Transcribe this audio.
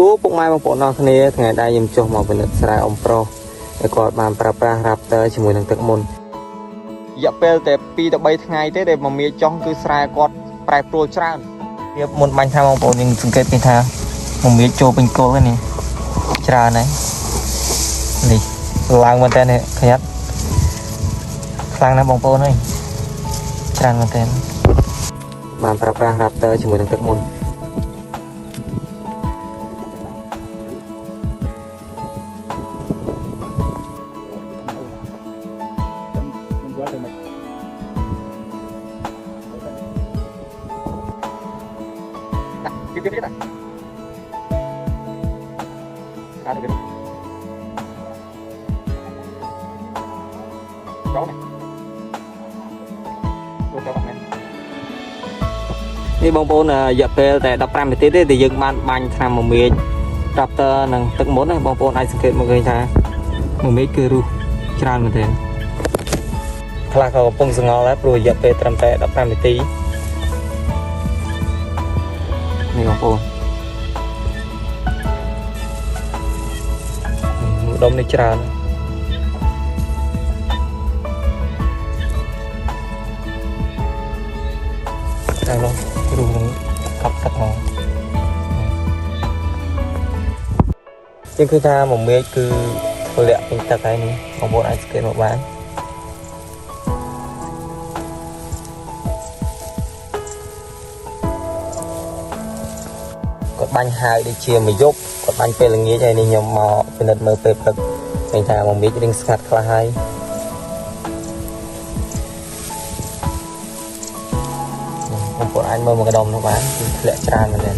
សួរពុកម៉ែបងប្អូនអរគ្នាថ្ងៃដែលខ្ញុំចុះមកពិនិត្យស្រែអ៊ំប្រុសហើយគាត់បានប្រើប្រាស់ Raptor ជាមួយនឹងទឹកមុនរយៈពេលតែ2ទៅ3ថ្ងៃទេដែលមកមានចុងគឺស្រែគាត់ប្រែប្រួលច្រើនវាមុនបាញ់ថាបងប្អូនយើងសង្កេតឃើញថាមកមានចូលពេញគល់ហ្នឹងនេះច្រើនហើយនេះឡើងមែនតើឃើញអត់ខ្លាំងណាស់បងប្អូនអើយច្រើនមែនតើបានប្រើប្រាស់ Raptor ជាមួយនឹងទឹកមុនKita. Ada gitu. Đó này. Được các bạn em. នេះបងប្អូនរយៈពេលតែ15នាទីទេដែលយើងបានបាញ់ថ្នាំមមាញ Raptor និងទឹកមុនណាបងប្អូនអាចសង្កេតមកឃើញថាមមាញគឺរុះច្រើនមែនទេខ្លះក៏កំពុងសង្ងល់ដែរព្រោះរយៈពេលត្រឹមតែ15នាទីនេះបងប្អូនដុំនេះច្រើនតែឡងរូងកាប់ទឹកមកជាងគឺថាមួយមេឃគឺធ្លាក់ពេញទឹកហើយនេះបងប្អូនអាចសង្កេតមកបានគាត់បាញ់ហើយដូចជាមួយយប់គាត់បាញ់ពេលល្ងាចហើយនេះខ្ញុំមកពិនិត្យមើលពេលព្រឹកឃើញថាមួយមេឃរៀងស្ងាត់ខ្លះហើយបងប្អូនអាចមើលមកកដុំនោះបានគឺធ្លាក់ច្រើនមែនទេ